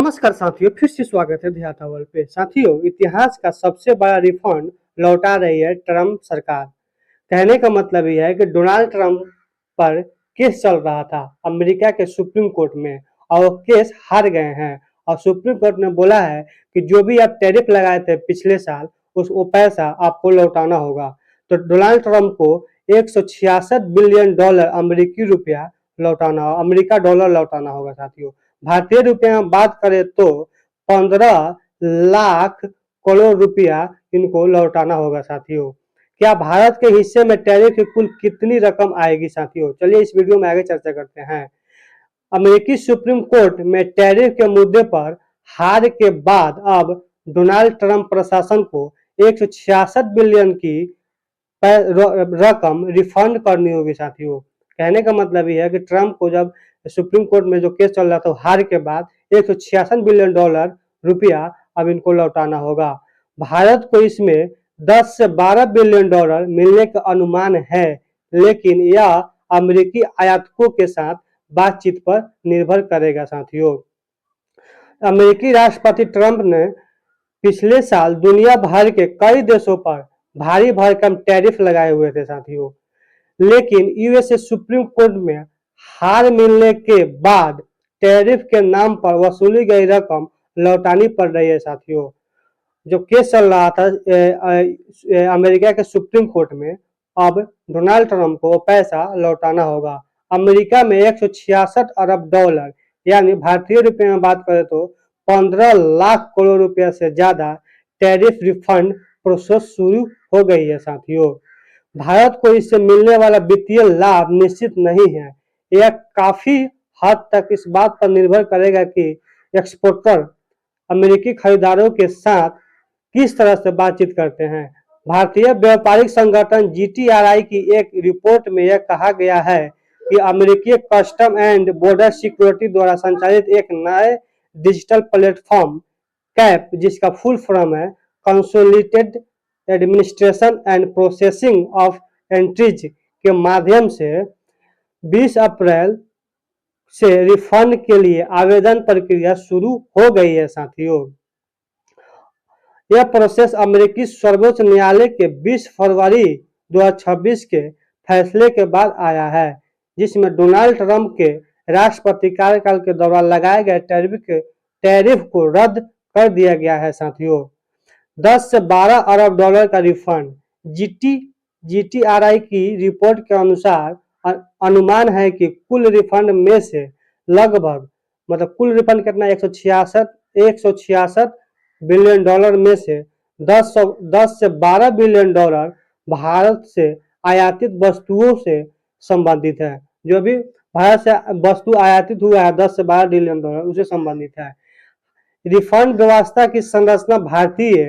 नमस्कार साथियों, फिर से स्वागत है ध्याता वर्ल्ड पे। साथियों, इतिहास का सबसे बड़ा रिफंड लौटा रही है ट्रम्प सरकार। कहने का मतलब यह है कि डोनाल्ड ट्रम्प पर केस चल रहा था अमेरिका के सुप्रीम कोर्ट में और वो केस हार गए हैं। और सुप्रीम कोर्ट ने बोला है कि जो भी आप टैरिफ लगाए थे पिछले साल वो पैसा आपको लौटाना होगा। तो डोनाल्ड ट्रम्प को 166 बिलियन डॉलर अमेरिकी रुपया लौटाना, अमेरिका डॉलर लौटाना होगा। साथियों, भारतीय रुपये में बात करें तो 15 लाख करोड़ रुपया इनको लौटाना होगा। साथियों, क्या भारत के हिस्से में टैरिफ की कुल कितनी रकम आएगी? साथियों, चलिए इस वीडियो में आगे चर्चा करते हैं। अमेरिकी सुप्रीम कोर्ट में टैरिफ के मुद्दे पर हार के बाद अब डोनाल्ड ट्रंप प्रशासन को 166 बिलियन की रकम रिफंड करनी होगी। साथियों, कहने का मतलब यह है कि ट्रंप को जब सुप्रीम कोर्ट में जो केस चल रहा था हार के बाद 166 बिलियन डॉलर रुपया अब इनको लौटाना होगा। भारत को इसमें 10 से 12 बिलियन डॉलर मिलने का अनुमान है, लेकिन यह अमेरिकी आयातकों के साथ बातचीत पर निर्भर करेगा। साथियों, अमेरिकी राष्ट्रपति ट्रंप ने पिछले साल दुनिया भर के कई देशों पर भारी भरकम टैरिफ लगाए हुए थे। साथियों, लेकिन यूएसए सुप्रीम कोर्ट में हार मिलने के बाद टैरिफ के नाम पर वसूली गई रकम लौटानी पड़ रही है। साथियों, जो केस चल रहा था अमेरिका के सुप्रीम कोर्ट में, अब डोनाल्ड ट्रंप को पैसा लौटाना होगा। अमेरिका में 166 अरब डॉलर यानी भारतीय रुपए में बात करें तो 15 लाख करोड़ रुपया से ज्यादा टैरिफ रिफंड प्रोसेस शुरू हो गई है। साथियों, भारत को इससे मिलने वाला वित्तीय लाभ निश्चित नहीं है। यह काफी हद तक इस बात पर निर्भर करेगा कि एक्सपोर्टर अमेरिकी खरीदारों के साथ किस तरह से बातचीत करते हैं। भारतीय व्यापारिक संगठन जीटीआरआई की एक रिपोर्ट में यह कहा गया है कि अमेरिकी कस्टम एंड बॉर्डर सिक्योरिटी द्वारा संचालित एक नए डिजिटल प्लेटफॉर्म कैप, जिसका फुल फॉर्म है consolidated administration and processing of entries, के माध्यम से 20 अप्रैल से रिफंड के लिए आवेदन प्रक्रिया शुरू हो गई है। साथियों, यह प्रोसेस अमेरिकी सर्वोच्च न्यायालय के 20 फरवरी 2026 के फैसले के बाद आया है, जिसमें डोनाल्ड ट्रंप के राष्ट्रपति कार्यकाल के दौरान लगाए गए टैरिफ को रद्द कर दिया गया है। साथियों, 10 से 12 अरब डॉलर का रिफंड। जीटीआरआई की रिपोर्ट के अनुसार अनुमान है कि कुल रिफंड में से लगभग कुल रिफंड कितना 166 बिलियन डॉलर में से 10 से 12 बिलियन डॉलर भारत से आयातित वस्तुओं से संबंधित है। जो भी भारत से वस्तु आयातित हुआ है 10 से 12 बिलियन डॉलर उससे संबंधित है। रिफंड व्यवस्था की संरचना भारतीय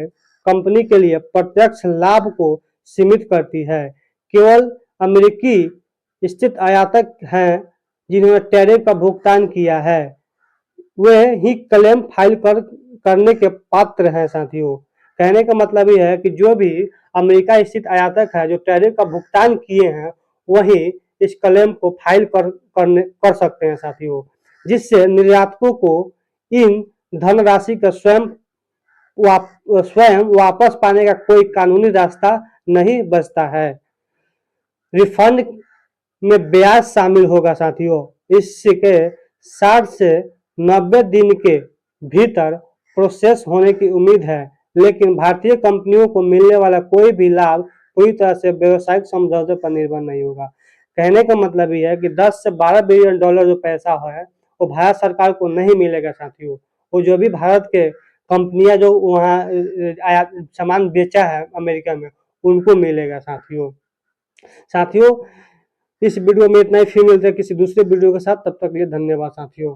कंपनी के लिए प्रत्यक्ष लाभ को सीमित करती है। केवल अमेरिकी स्थित आयातक हैं जिन्होंने टैरिफ का भुगतान किया है, वे ही क्लेम फाइल करने के पात्र हैं। साथियों, कहने का मतलब यह है कि जो भी अमेरिका स्थित आयातक है जो टैरिफ का भुगतान किए हैं, वही इस क्लेम को फाइल कर सकते हैं। साथियों, जिससे निर्यातकों को इन धनराशि का स्वयं वापस पाने का कोई कानूनी रास्ता नहीं बचता है। रिफंड में ब्याज शामिल होगा। साथियों, इसके 60 से 90 दिन के भीतर प्रोसेस होने की उम्मीद है, लेकिन भारतीय कंपनियों को मिलने वाला कोई भी लाभ पूरी तरह से व्यवसायिक समझौते पर निर्भर नहीं होगा। कहने का मतलब यह है कि 10 से 12 बिलियन डॉलर जो पैसा है वो भारत सरकार को नहीं मिलेगा। साथियों, वो जो भी भारत के कंपनियां जो वहाँ सामान बेचा है अमेरिका में, उनको मिलेगा। साथियों, इस वीडियो में इतना ही। फिर मिलते हैं किसी दूसरे वीडियो के साथ, तब तक के लिए धन्यवाद। साथियों।